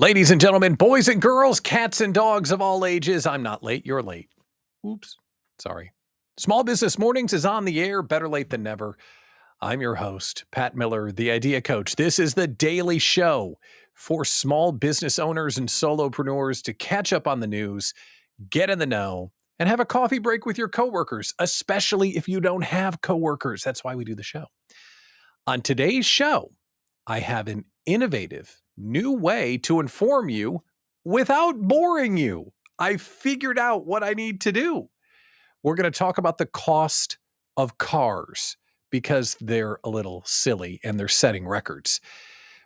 Ladies and gentlemen, boys and girls, cats and dogs of all ages, I'm not late, you're late. Oops, sorry. Small Business Mornings is on the air, better late than never. I'm your host, Pat Miller, the Idea Coach. This is the daily show for small business owners and solopreneurs to catch up on the news, get in the know, and have a coffee break with your coworkers, especially if you don't have coworkers. That's why we do the show. On today's show, I have an innovative new way to inform you without boring you. I figured out what I need to do. We're going to talk about the cost of cars because they're a little silly and they're setting records.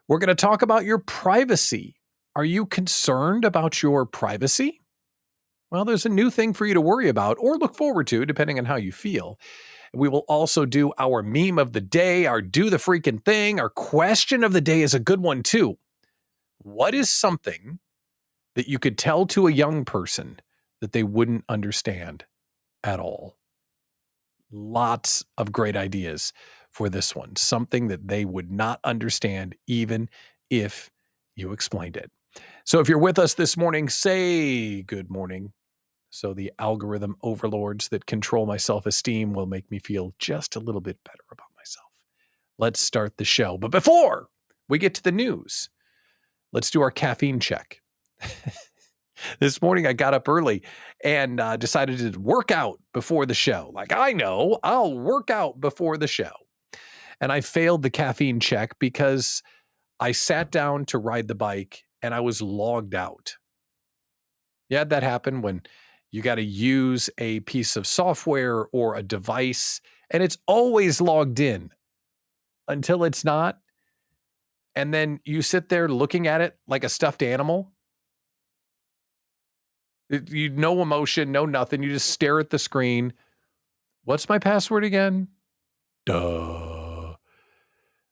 We're going to talk about your privacy. Are you concerned about your privacy? Well, there's a new thing for you to worry about or look forward to, depending on how you feel. We will also do our meme of the day, our do the freaking thing. Our question of the day is a good one too. What is something that you could tell to a young person that they wouldn't understand at all? Lots of great ideas for this one. Something that they would not understand even if you explained it. So if you're with us this morning, say good morning. So the algorithm overlords that control my self-esteem will make me feel just a little bit better about myself. Let's start the show. But before we get to the news, let's do our caffeine check. This morning I got up early and decided to work out before the show. Like, I know I'll work out before the show. And I failed the caffeine check because I sat down to ride the bike and I was logged out. Yeah, that happened when you got to use a piece of software or a device, and it's always logged in until it's not. And then you sit there looking at it like a stuffed animal. No emotion, no nothing. You just stare at the screen. What's my password again? Duh.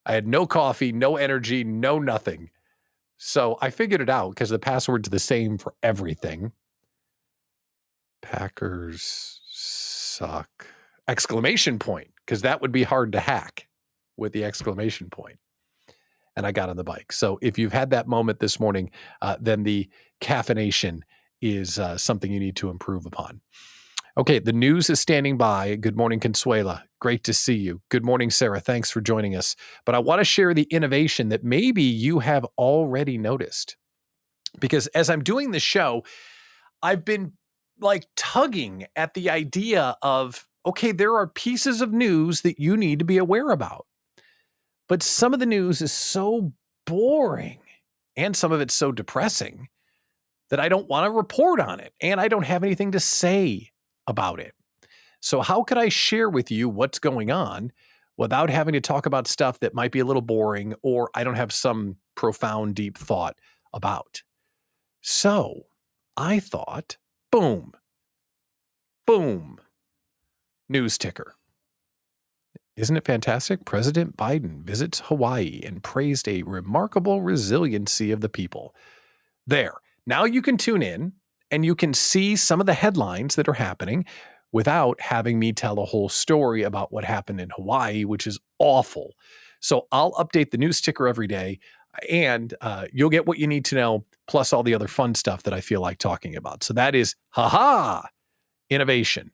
I had no coffee, no energy, no nothing. So I figured it out because the password's the same for everything. Packers suck. Exclamation point, because that would be hard to hack with the exclamation point. And I got on the bike. So if you've had that moment this morning, then the caffeination is something you need to improve upon. Okay, the news is standing by. Good morning, Consuela. Great to see you. Good morning, Sarah. Thanks for joining us. But I want to share the innovation that maybe you have already noticed. Because as I'm doing the show, I've been like tugging at the idea of, okay, there are pieces of news that you need to be aware about. But some of the news is so boring and some of it's so depressing that I don't want to report on it and I don't have anything to say about it. So how could I share with you what's going on without having to talk about stuff that might be a little boring or I don't have some profound, deep thought about? So I thought, boom, news ticker. Isn't it fantastic? President Biden visits Hawaii and praised a remarkable resiliency of the people. There. Now you can tune in and you can see some of the headlines that are happening without having me tell a whole story about what happened in Hawaii, which is awful. So I'll update the news ticker every day and you'll get what you need to know, plus all the other fun stuff that I feel like talking about. So that is, innovation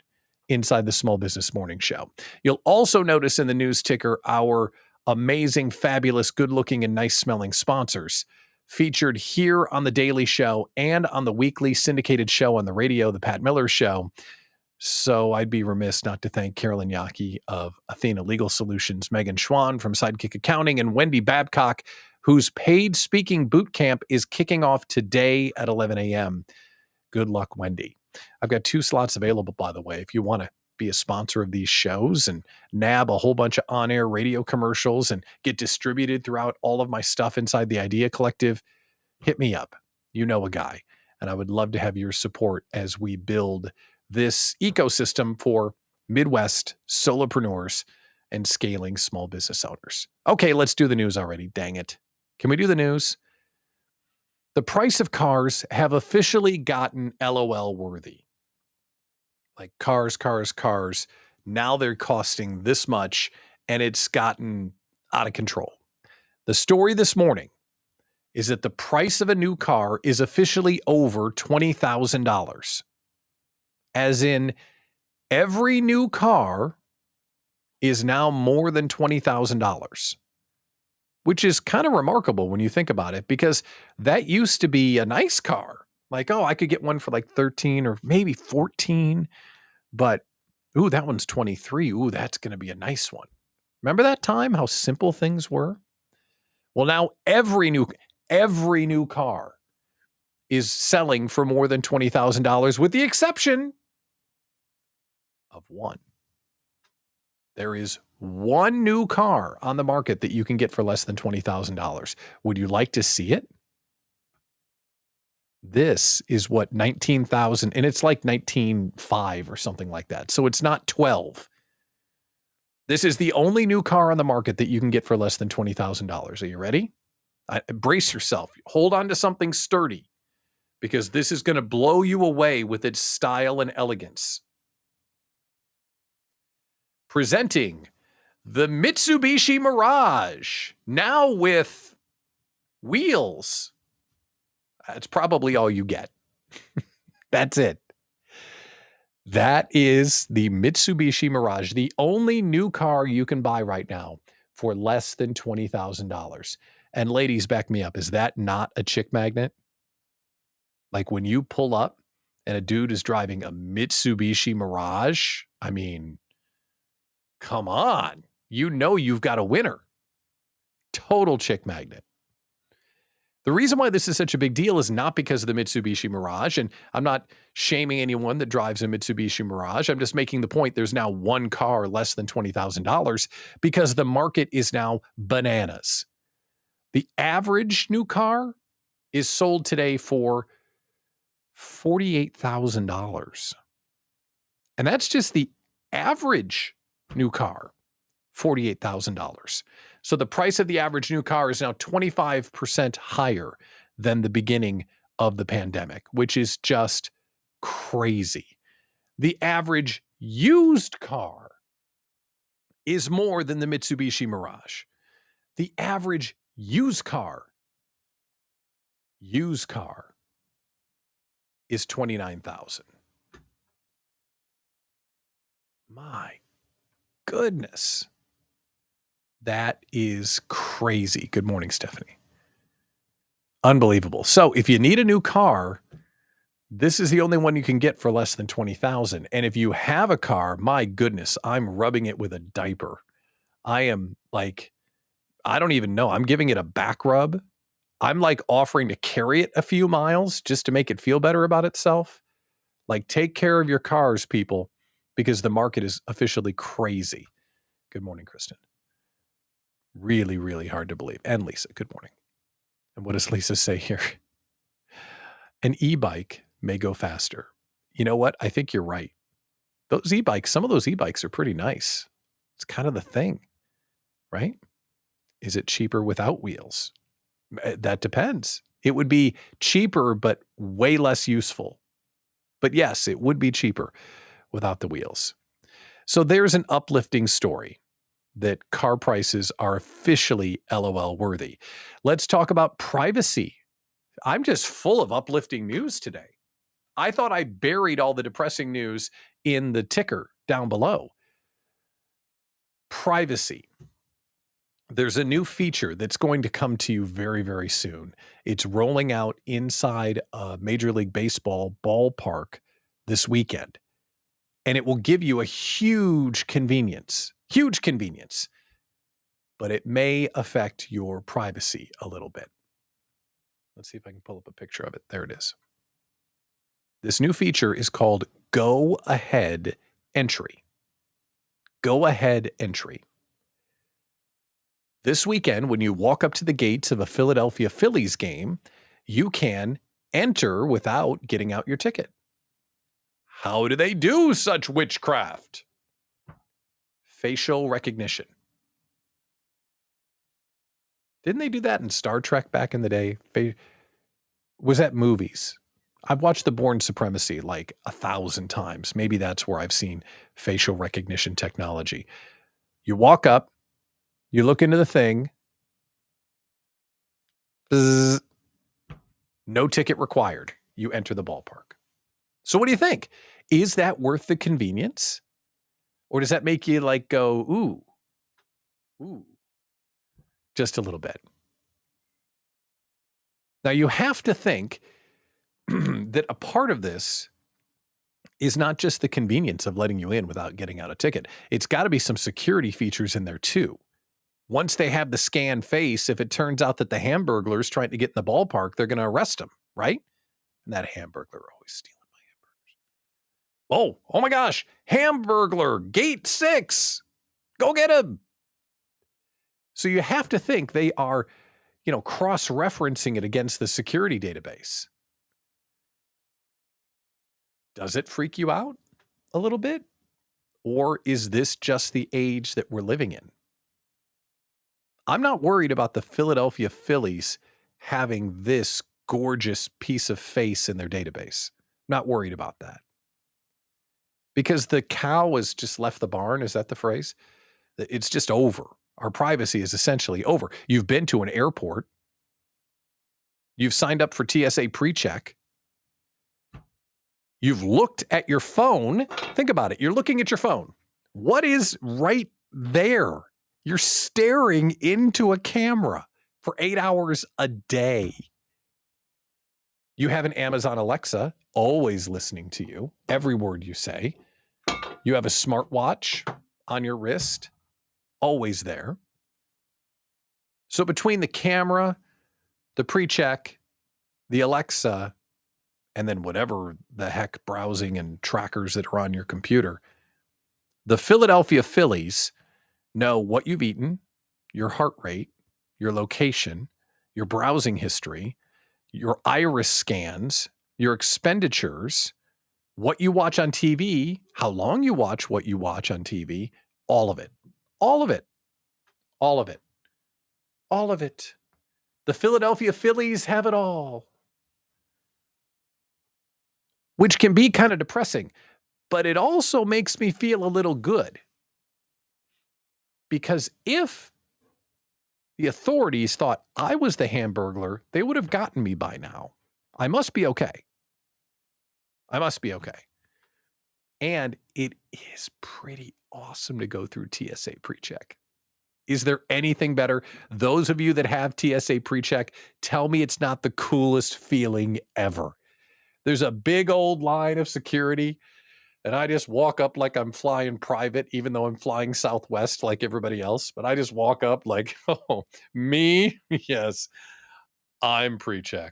inside the Small Business Morning Show. You'll also notice in the news ticker our amazing, fabulous, good-looking, and nice-smelling sponsors featured here on the Daily Show and on the weekly syndicated show on the radio, The Pat Miller Show. So I'd be remiss not to thank Carolyn Yockey of Athena Legal Solutions, Megan Schwann from Sidekick Accounting, and Wendy Babcock, whose paid speaking boot camp is kicking off today at 11 a.m. Good luck, Wendy. I've got 2 slots available, by the way, if you want to be a sponsor of these shows and nab a whole bunch of on-air radio commercials and get distributed throughout all of my stuff inside the Idea Collective, hit me up. You know a guy. And I would love to have your support as we build this ecosystem for Midwest solopreneurs and scaling small business owners. Okay, let's do the news already. Dang it. Can we do the news? The price of cars have officially gotten LOL worthy. Like cars. Now they're costing this much and it's gotten out of control. The story this morning is that the price of a new car is officially over $20,000. As in, every new car is now more than $20,000, which is kind of remarkable when you think about it, because that used to be a nice car. Like, oh, I could get one for like 13 or maybe 14, but ooh, that one's 23. Ooh, that's going to be a nice one. Remember that time, how simple things were? Well, now every new car is selling for more than $20,000, with the exception of one. There is one new car on the market that you can get for less than $20,000. Would you like to see it? This is what 19,000, and it's like 19.5 or something like that. So it's not 12. This is the only new car on the market that you can get for less than $20,000. Are you ready? Brace yourself. Hold on to something sturdy, because this is going to blow you away with its style and elegance. Presenting the Mitsubishi Mirage, now with wheels. That's probably all you get. That's it. That is the Mitsubishi Mirage, the only new car you can buy right now for less than $20,000. And ladies, back me up. Is that not a chick magnet? Like when you pull up and a dude is driving a Mitsubishi Mirage, I mean, come on. You know you've got a winner. Total chick magnet. The reason why this is such a big deal is not because of the Mitsubishi Mirage, and I'm not shaming anyone that drives a Mitsubishi Mirage. I'm just making the point there's now one car less than $20,000 because the market is now bananas. The average new car is sold today for $48,000. And that's just the average new car, $48,000. So the price of the average new car is now 25% higher than the beginning of the pandemic, which is just crazy. The average used car is more than the Mitsubishi Mirage. The average used car is $29,000. My goodness. That is crazy. Good morning, Stephanie. Unbelievable. So if you need a new car, this is the only one you can get for less than $20,000. And if you have a car, my goodness, I'm rubbing it with a diaper. I am like, I don't even know. I'm giving it a back rub. I'm like offering to carry it a few miles just to make it feel better about itself. Like, take care of your cars, people, because the market is officially crazy. Good morning, Kristen. Really, really hard to believe. And Lisa, good morning. And what does Lisa say here? An e-bike may go faster. You know what? I think you're right. Those e-bikes, some of those e-bikes are pretty nice. It's kind of the thing, right? Is it cheaper without wheels? That depends. It would be cheaper, but way less useful. But yes, it would be cheaper without the wheels. So there's an uplifting story that car prices are officially LOL worthy. Let's talk about privacy. I'm just full of uplifting news today. I thought I buried all the depressing news in the ticker down below. Privacy. There's a new feature that's going to come to you very, very soon. It's rolling out inside a Major League Baseball ballpark this weekend. And it will give you a huge convenience, but it may affect your privacy a little bit. Let's see if I can pull up a picture of it. There it is. This new feature is called Go Ahead Entry. Go Ahead Entry. This weekend, when you walk up to the gates of a Philadelphia Phillies game, you can enter without getting out your ticket. How do they do such witchcraft? Facial recognition. Didn't they do that in Star Trek back in the day? Was that movies? I've watched The Bourne Supremacy like 1,000 times. Maybe that's where I've seen facial recognition technology. You walk up, you look into the thing, bzz, No ticket required. You enter the ballpark. So what do you think? Is that worth the convenience? Or does that make you like go, ooh, just a little bit? Now you have to think that a part of this is not just the convenience of letting you in without getting out a ticket. It's got to be some security features in there too. Once they have the scanned face, if it turns out that the Hamburglar's trying to get in the ballpark, they're going to arrest him, right? And that Hamburglar always stealing my hamburgers. Oh my gosh, Hamburglar, gate 6. Go get him. So you have to think they are, cross-referencing it against the security database. Does it freak you out a little bit? Or is this just the age that we're living in? I'm not worried about the Philadelphia Phillies having this gorgeous piece of face in their database. Not worried about that. Because the cow has just left the barn. Is that the phrase? It's just over. Our privacy is essentially over. You've been to an airport. You've signed up for TSA pre-check. You've looked at your phone. Think about it. You're looking at your phone. What is right there? You're staring into a camera for 8 hours a day. You have an Amazon Alexa always listening to you, every word you say. You have a smartwatch on your wrist, always there. So between the camera, the pre-check, the Alexa, and then whatever the heck browsing and trackers that are on your computer, the Philadelphia Phillies know what you've eaten, your heart rate, your location, your browsing history, your iris scans, your expenditures, what you watch on TV, how long you watch what you watch on TV, all of it. All of it. All of it. All of it. The Philadelphia Phillies have it all. Which can be kind of depressing, but it also makes me feel a little good. Because if the authorities thought I was the Hamburglar, they would have gotten me by now. I must be okay. I must be okay. And it is pretty awesome to go through TSA PreCheck. Is there anything better? Those of you that have TSA PreCheck, tell me it's not the coolest feeling ever. There's a big old line of security, and I just walk up like I'm flying private, even though I'm flying Southwest like everybody else. But I just walk up like, oh, me? Yes, I'm PreCheck.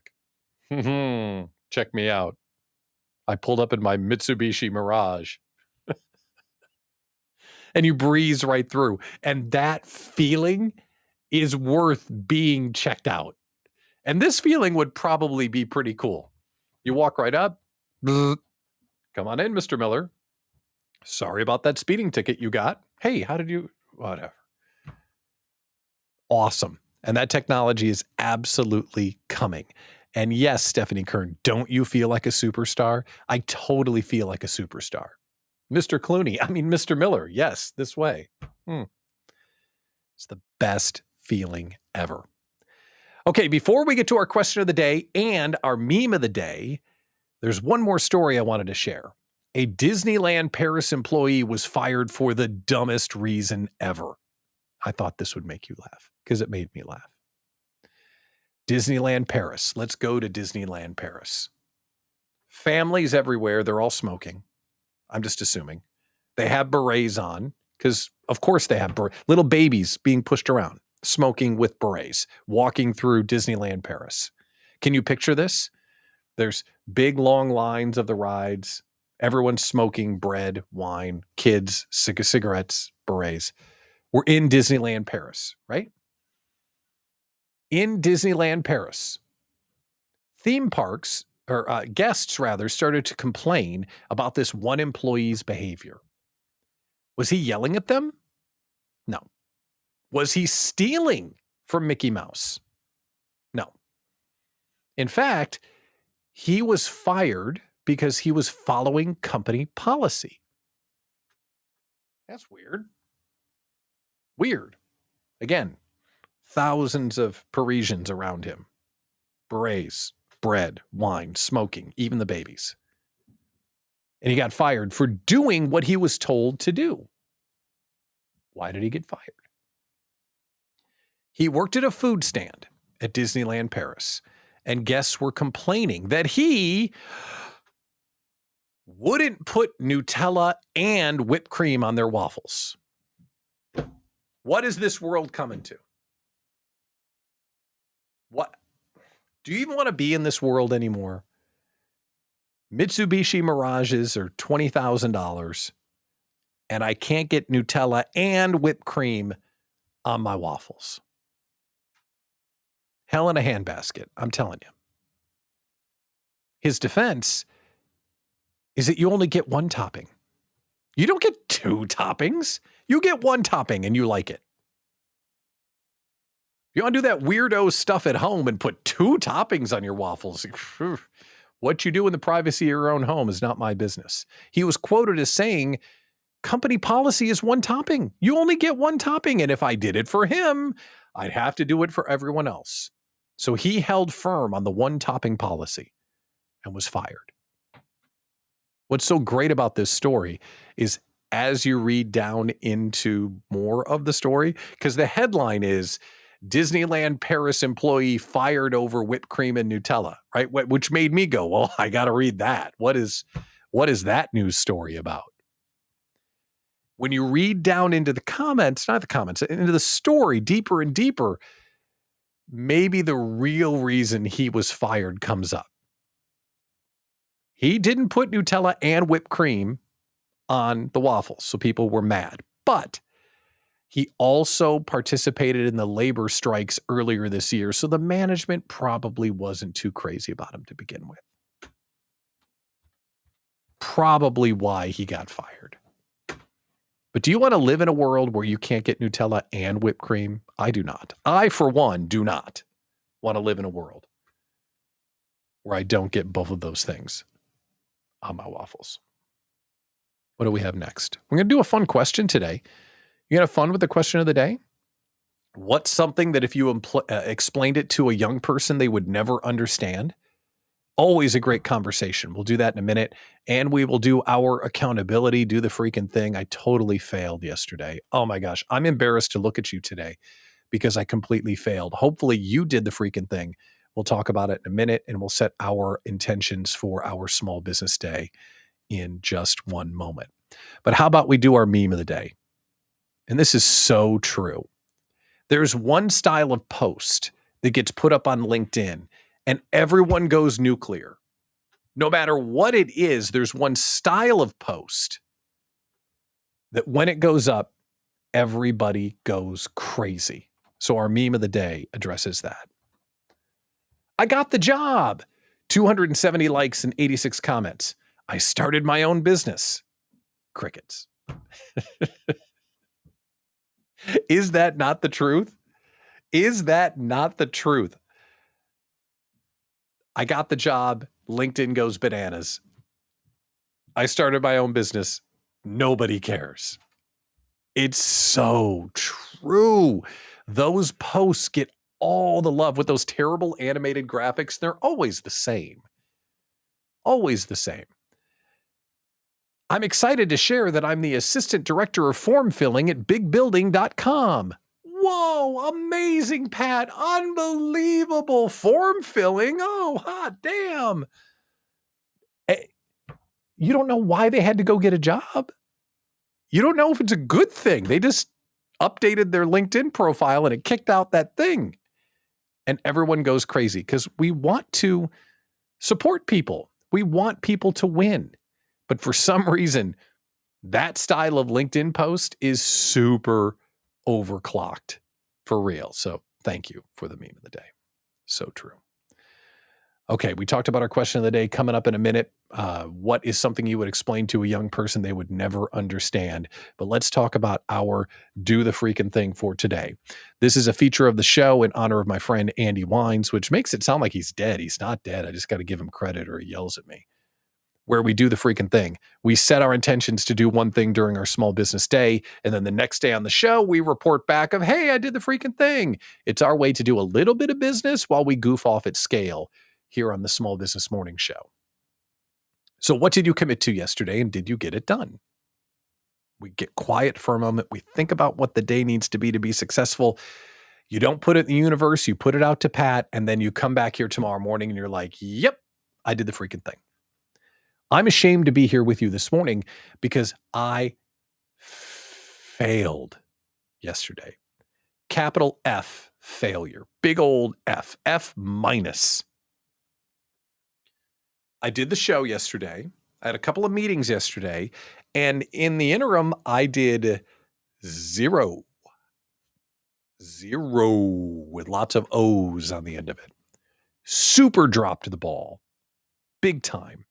Check me out. I pulled up in my Mitsubishi Mirage. And you breeze right through. And that feeling is worth being checked out. And this feeling would probably be pretty cool. You walk right up. Come on in, Mr. Miller. Sorry about that speeding ticket you got. Hey, how did you... Whatever. Awesome. And that technology is absolutely coming. And yes, Stephanie Kern, don't you feel like a superstar? I totally feel like a superstar. Mr. Mr. Miller. Yes, this way. It's the best feeling ever. Okay, before we get to our question of the day and our meme of the day, there's one more story I wanted to share. A Disneyland Paris employee was fired for the dumbest reason ever. I thought this would make you laugh because it made me laugh. Disneyland Paris. Let's go to Disneyland Paris. Families everywhere. They're all smoking. I'm just assuming. They have berets on because, of course, they have little babies being pushed around, smoking with berets, walking through Disneyland Paris. Can you picture this? There's big, long lines of the rides. Everyone's smoking bread, wine, kids, cigarettes, berets. We're in Disneyland Paris, right? In Disneyland Paris, theme parks, or guests rather, started to complain about this one employee's behavior. Was he yelling at them? No. Was he stealing from Mickey Mouse? No. In fact, he was fired because he was following company policy. That's weird. Weird. Again, thousands of Parisians around him. Berets, bread, wine, smoking, even the babies. And he got fired for doing what he was told to do. Why did he get fired? He worked at a food stand at Disneyland Paris, and guests were complaining that he wouldn't put Nutella and whipped cream on their waffles. What is this world coming to? What? Do you even want to be in this world anymore? Mitsubishi Mirages are $20,000, and I can't get Nutella and whipped cream on my waffles. Hell in a handbasket, I'm telling you. His defense is that you only get one topping. You don't get two toppings. You get one topping and you like it. You want to do that weirdo stuff at home and put two toppings on your waffles. What you do in the privacy of your own home is not my business. He was quoted as saying, company policy is one topping. You only get one topping. And if I did it for him, I'd have to do it for everyone else. So he held firm on the one topping policy and was fired. What's so great about this story is as you read down into more of the story, because the headline is Disneyland Paris employee fired over whipped cream and Nutella, right? Which made me go, well, I got to read that. What is that news story about? When you read down into the comments, not the comments, into the story deeper and deeper, maybe the real reason he was fired comes up. He didn't put Nutella and whipped cream on the waffles, so people were mad. But he also participated in the labor strikes earlier this year, so the management probably wasn't too crazy about him to begin with. Probably why he got fired. But do you want to live in a world where you can't get Nutella and whipped cream? I do not. I, for one, do not want to live in a world where I don't get both of those things on my waffles. What do we have next? We're going to do a fun question today. You gonna have fun with the question of the day? What's something that if you explained it to a young person, they would never understand? Always a great conversation. We'll do that in a minute. And we will do our accountability, do the freaking thing. I totally failed yesterday. Oh my gosh. I'm embarrassed to look at you today because I completely failed. Hopefully you did the freaking thing. We'll talk about it in a minute and we'll set our intentions for our small business day in just one moment. But how about we do our meme of the day? And this is so true. There's one style of post that gets put up on LinkedIn and everyone goes nuclear. No matter what it is, there's one style of post that when it goes up, everybody goes crazy. So our meme of the day addresses that. I got the job. 270 likes and 86 comments. I started my own business. Crickets. Is that not the truth? Is that not the truth? I got the job. LinkedIn goes bananas. I started my own business. Nobody cares. It's so true. Those posts get all the love with those terrible animated graphics. They're always the same. Always the same. I'm excited to share that I'm the assistant director of form filling at bigbuilding.com. Whoa, amazing, Pat. Unbelievable form filling. Oh, hot damn. You don't know why they had to go get a job. You don't know if it's a good thing. They just updated their LinkedIn profile and it kicked out that thing. And everyone goes crazy because we want to support people. We want people to win. But for some reason, that style of LinkedIn post is super overclocked for real. So thank you for the meme of the day. So true. Okay, we talked about our question of the day coming up in a minute. What is something you would explain to a young person they would never understand? But let's talk about our do the freaking thing for today. This is a feature of the show in honor of my friend Andy Wines, which makes it sound like he's dead. He's not dead. I just got to give him credit or he yells at me. Where we do the freaking thing. We set our intentions to do one thing during our small business day. And then the next day on the show, we report back of, hey, I did the freaking thing. It's our way to do a little bit of business while we goof off at scale here on the Small Business Morning Show. So what did you commit to yesterday, and did you get it done? We get quiet for a moment. We think about what the day needs to be successful. You don't put it in the universe. You put it out to Pat, and then you come back here tomorrow morning and you're like, yep, I did the freaking thing. I'm ashamed to be here with you this morning because I failed yesterday. Capital F, failure. Big old F, F minus. I did the show yesterday. I had a couple of meetings yesterday, and in the interim, I did zero with lots of O's on the end of it. Super dropped the ball, big time.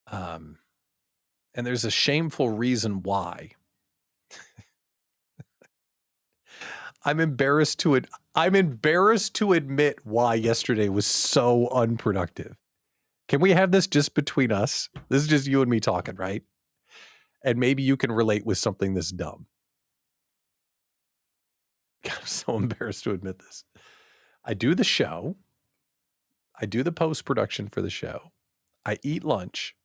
And there's a shameful reason why. I'm embarrassed to admit why yesterday was so unproductive. Can we have this just between us? This is just you and me talking, right? And maybe you can relate with something this dumb. God, I'm so embarrassed to admit this. I do the show. I do the post-production for the show. I eat lunch.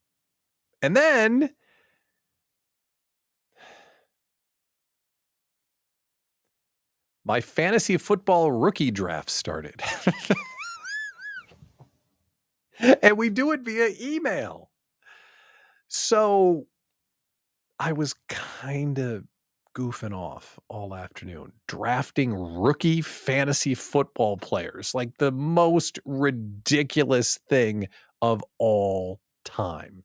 And then my fantasy football rookie draft started. And we do it via email. So I was kind of goofing off all afternoon, drafting rookie fantasy football players, like the most ridiculous thing of all time.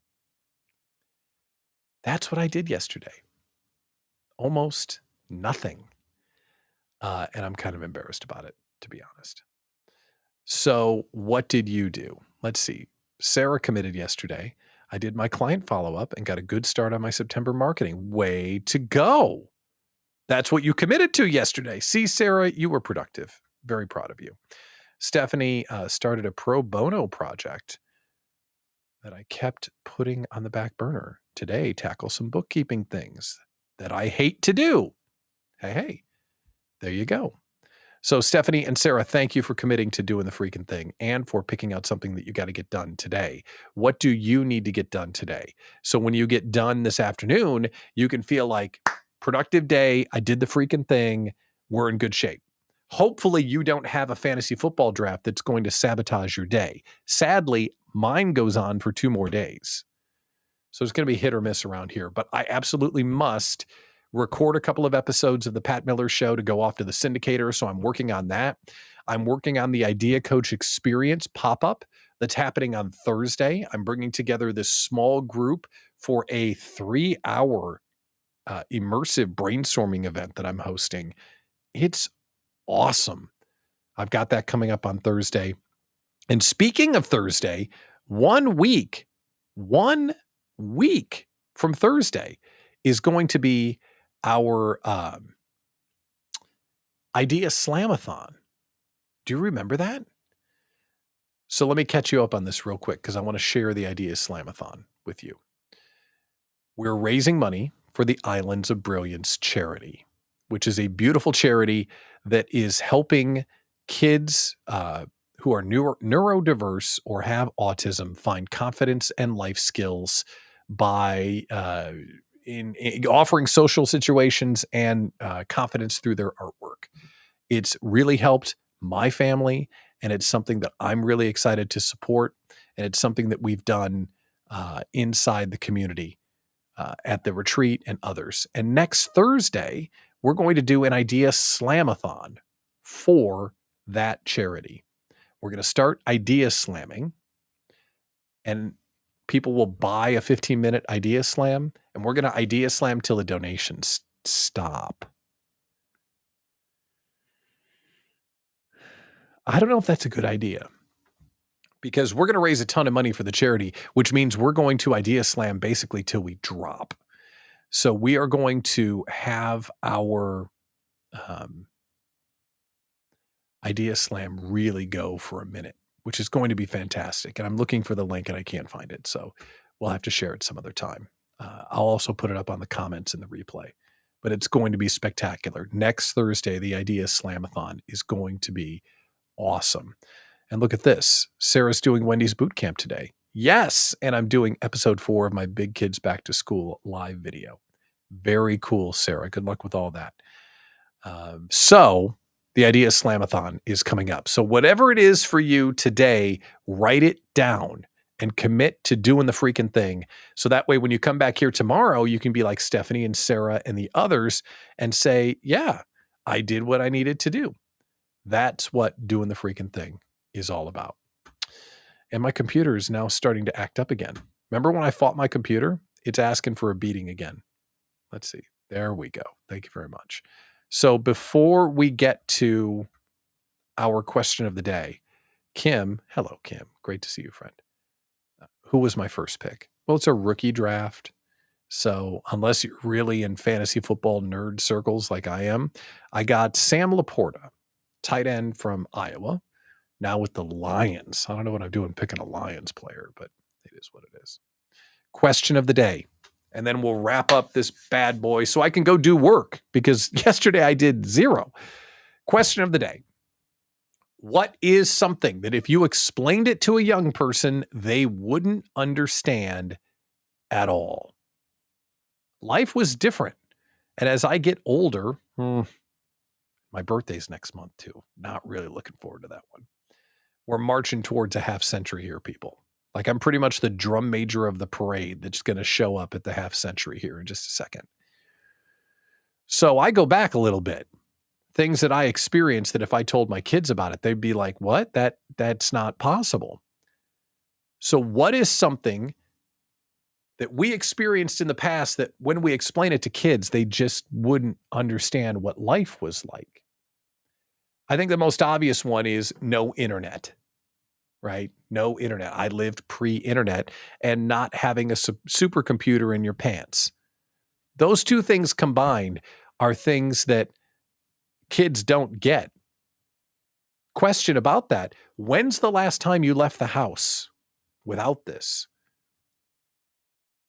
That's what I did yesterday. Almost nothing. And I'm kind of embarrassed about it, to be honest. So what did you do? Let's see. Sarah committed yesterday. I did my client follow-up and got a good start on my September marketing. Way to go. That's what you committed to yesterday. See, Sarah, you were productive. Very proud of you. Stephanie started a pro bono project that I kept putting on the back burner. Today, tackle some bookkeeping things that I hate to do. Hey, there you go. So Stephanie and Sarah, thank you for committing to doing the freaking thing and for picking out something that you got to get done today. What do you need to get done today? So when you get done this afternoon, you can feel like productive day. I did the freaking thing. We're in good shape. Hopefully you don't have a fantasy football draft that's going to sabotage your day. Sadly, mine goes on for 2 more days. So it's going to be hit or miss around here, but I absolutely must record a couple of episodes of the Pat Miller Show to go off to the syndicator. So I'm working on that. I'm working on the Idea Coach Experience pop-up that's happening on Thursday. I'm bringing together this small group for a 3-hour immersive brainstorming event that I'm hosting. It's awesome. I've got that coming up on Thursday. And speaking of Thursday, 1 week from Thursday is going to be our Idea Slamathon. Do you remember that? So let me catch you up on this real quick because I want to share the Idea Slamathon with you. We're raising money for the Islands of Brilliance charity, which is a beautiful charity that is helping kids who are neurodiverse or have autism find confidence and life skills by in offering social situations and confidence through their artwork. It's really helped my family, and it's something that I'm really excited to support, and it's something that we've done inside the community at the retreat and others. And next Thursday, we're going to do an Idea Slamathon for that charity. We're going to start idea slamming, and people will buy a 15-minute idea slam, and we're going to idea slam till the donations stop. I don't know if that's a good idea because we're going to raise a ton of money for the charity, which means we're going to idea slam basically till we drop. So we are going to have our idea slam really go for a minute, which is going to be fantastic. And I'm looking for the link and I can't find it. So we'll have to share it some other time. I'll also put it up on the comments in the replay, but it's going to be spectacular. Next Thursday, the Idea Slamathon is going to be awesome. And look at this. Sarah's doing Wendy's boot camp today. Yes. And I'm doing episode 4 of my Big Kids Back to School live video. Very cool, Sarah. Good luck with all that. So the Idea Slamathon is coming up. So whatever it is for you today, write it down and commit to doing the freaking thing. So that way, when you come back here tomorrow, you can be like Stephanie and Sarah and the others and say, yeah, I did what I needed to do. That's what doing the freaking thing is all about. And my computer is now starting to act up again. Remember when I fought my computer? It's asking for a beating again. Let's see. There we go. Thank you very much. So before we get to our question of the day, Kim, hello, Kim. Great to see you, friend. Who was my first pick? Well, it's a rookie draft. So unless you're really in fantasy football nerd circles like I am, I got Sam Laporta, tight end from Iowa, now with the Lions. I don't know what I'm doing picking a Lions player, but it is what it is. Question of the day. And then we'll wrap up this bad boy so I can go do work because yesterday I did 0. Question of the day. What is something that if you explained it to a young person, they wouldn't understand at all? Life was different. And as I get older, my birthday's next month too. Not really looking forward to that one. We're marching towards a half century here, people. Like I'm pretty much the drum major of the parade that's going to show up at the half century here in just a second. So I go back a little bit. Things that I experienced that if I told my kids about it, they'd be like, what? That's not possible. So what is something that we experienced in the past that when we explain it to kids, they just wouldn't understand what life was like? I think the most obvious one is no internet. Right? No internet. I lived pre-internet and not having a supercomputer in your pants. Those two things combined are things that kids don't get. Question about that. When's the last time you left the house without this?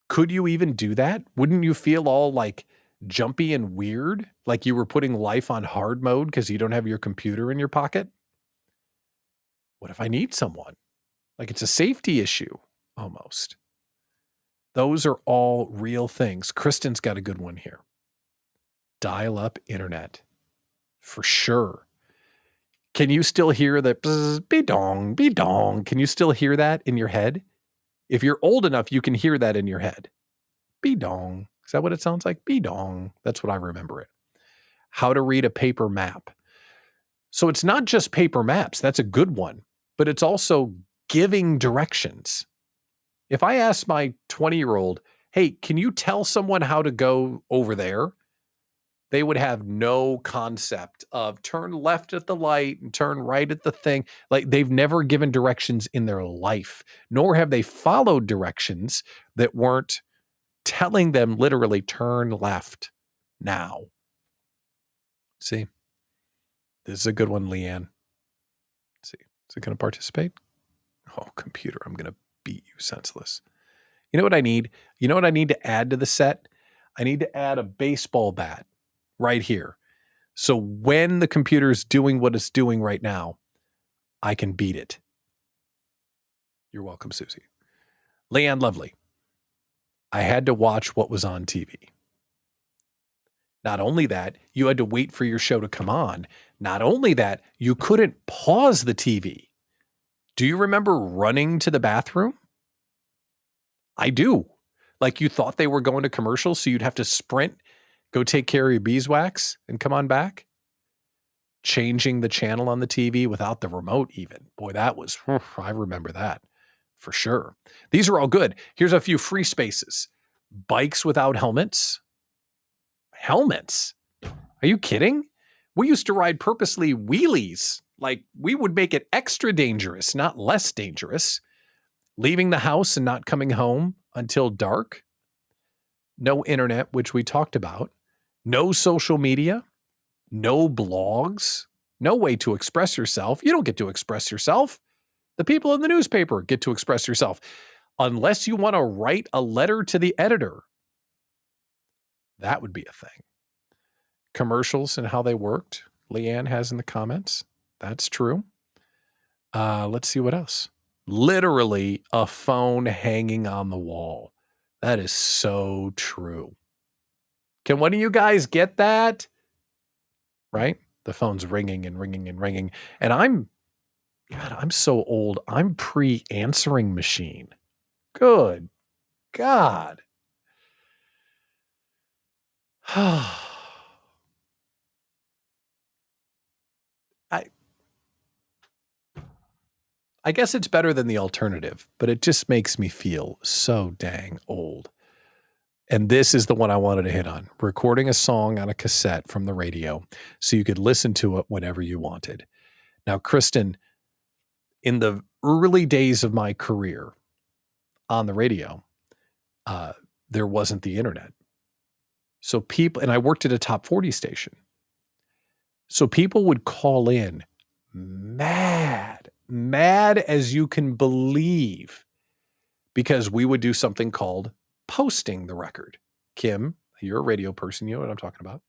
Could you even do that? Wouldn't you feel all like jumpy and weird? Like you were putting life on hard mode because you don't have your computer in your pocket? What if I need someone? Like it's a safety issue almost. Those are all real things. Kristen's got a good one here. Dial-up internet. For sure. Can you still hear the bzz, be-dong, be-dong? Can you still hear that in your head? If you're old enough, you can hear that in your head. Be-dong. Is that what it sounds like? Be-dong. That's what I remember it. How to read a paper map. So it's not just paper maps. That's a good one. But it's also giving directions. If I ask my 20-year-old, hey, can you tell someone how to go over there? They would have no concept of turn left at the light and turn right at the thing. Like they've never given directions in their life, nor have they followed directions that weren't telling them literally turn left now. See, this is a good one, Leanne. Let's see, is it going to participate? Oh, computer, I'm going to beat you senseless. You know what I need? You know what I need to add to the set? I need to add a baseball bat right here. So when the computer is doing what it's doing right now, I can beat it. You're welcome, Susie. Leanne Lovely. I had to watch what was on TV. Not only that, you had to wait for your show to come on. Not only that, you couldn't pause the TV. Do you remember running to the bathroom? I do. Like you thought they were going to commercials, so you'd have to sprint, go take care of your beeswax, and come on back? Changing the channel on the TV without the remote even. Boy, that was, I remember that for sure. These are all good. Here's a few free spaces. Bikes without helmets. Helmets? Are you kidding? We used to ride purposely wheelies. Like we would make it extra dangerous, not less dangerous. Leaving the house and not coming home until dark. No internet, which we talked about. No social media. No blogs. No way to express yourself. You don't get to express yourself. The people in the newspaper get to express yourself. Unless you want to write a letter to the editor. That would be a thing. Commercials and how they worked. Leanne has in the comments. That's true. Let's see what else. Literally a phone hanging on the wall. That is so true. Can one of you guys get that? Right? The phone's ringing and ringing and ringing. And I'm so old. I'm pre-answering machine. Good God. I guess it's better than the alternative, but it just makes me feel so dang old. And this is the one I wanted to hit on. Recording a song on a cassette from the radio so you could listen to it whenever you wanted. Now, Kristen, in the early days of my career on the radio, there wasn't the internet. So people, and I worked at a top 40 station. So people would call in mad as you can believe, because we would do something called posting the record. Kim, you're a radio person. You know what I'm talking about.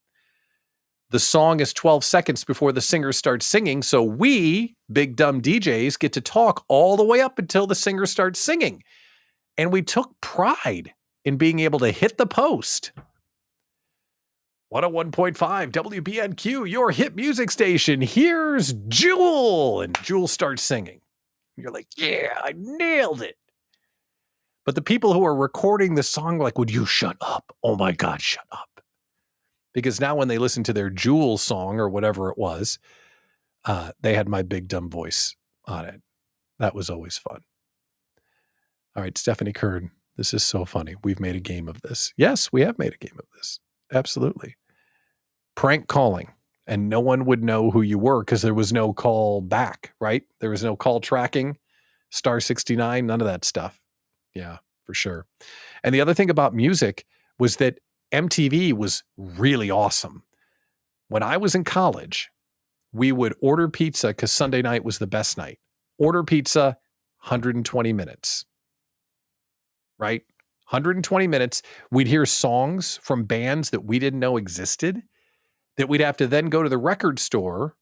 The song is 12 seconds before the singer starts singing. So we, big dumb DJs, get to talk all the way up until the singer starts singing. And we took pride in being able to hit the post. 101.5 WBNQ, your hit music station. Here's Jewel. And Jewel starts singing. You're like, yeah, I nailed it. But the people who are recording the song were like, would you shut up? Oh my God, shut up. Because now when they listen to their Jewel song or whatever it was, they had my big dumb voice on it. That was always fun. All right, Stephanie Kern, this is so funny. We've made a game of this. Yes, we have made a game of this. Absolutely. Prank calling, and no one would know who you were because there was no call back, right? There was no call tracking, star 69, none of that stuff. Yeah, for sure. And the other thing about music was that MTV was really awesome. When I was in college, we would order pizza because Sunday night was the best night. Order pizza, 120 minutes, right? 120 minutes. We'd hear songs from bands that we didn't know existed, that we'd have to then go to the record store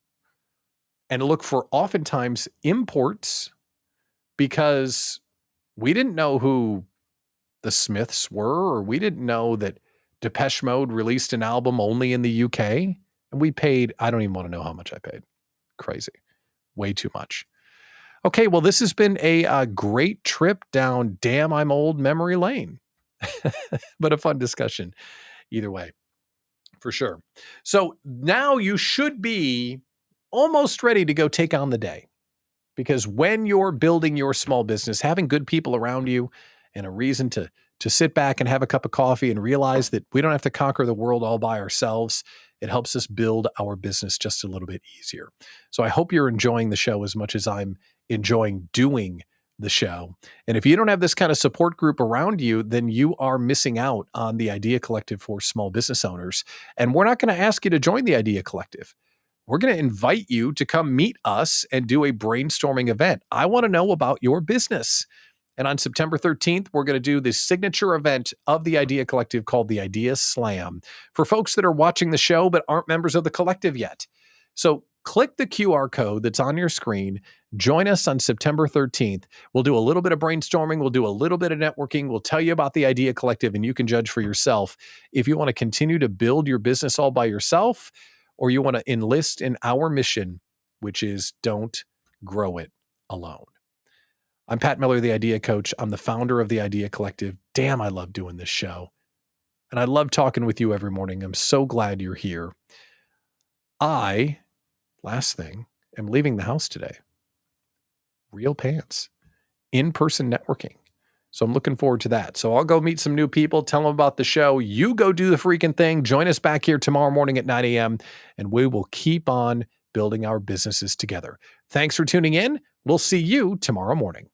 and look for oftentimes imports because we didn't know who the Smiths were, or we didn't know that Depeche Mode released an album only in the UK. And we paid, I don't even want to know how much I paid. Crazy. Way too much. Okay, well, this has been a great trip down damn I'm old memory lane. But a fun discussion either way, for sure. So now you should be almost ready to go take on the day. Because when you're building your small business, having good people around you and a reason to sit back and have a cup of coffee and realize that we don't have to conquer the world all by ourselves, it helps us build our business just a little bit easier. So I hope you're enjoying the show as much as I'm enjoying doing the show. And if you don't have this kind of support group around you, then you are missing out on the Idea Collective for small business owners. And we're not going to ask you to join the Idea Collective. We're going to invite you to come meet us and do a brainstorming event. I want to know about your business. And on September 13th, we're going to do this signature event of the Idea Collective called the Idea Slam for folks that are watching the show but aren't members of the collective yet. So click the QR code that's on your screen. Join us on September 13th. We'll do a little bit of brainstorming. We'll do a little bit of networking. We'll tell you about the Idea Collective, and you can judge for yourself if you want to continue to build your business all by yourself, or you want to enlist in our mission, which is don't grow it alone. I'm Pat Miller, the Idea Coach. I'm the founder of the Idea Collective. Damn, I love doing this show. And I love talking with you every morning. I'm so glad you're here. Last thing, am leaving the house today. Real pants. In-person networking. So I'm looking forward to that. So I'll go meet some new people, tell them about the show. You go do the freaking thing. Join us back here tomorrow morning at 9 a.m. and we will keep on building our businesses together. Thanks for tuning in. We'll see you tomorrow morning.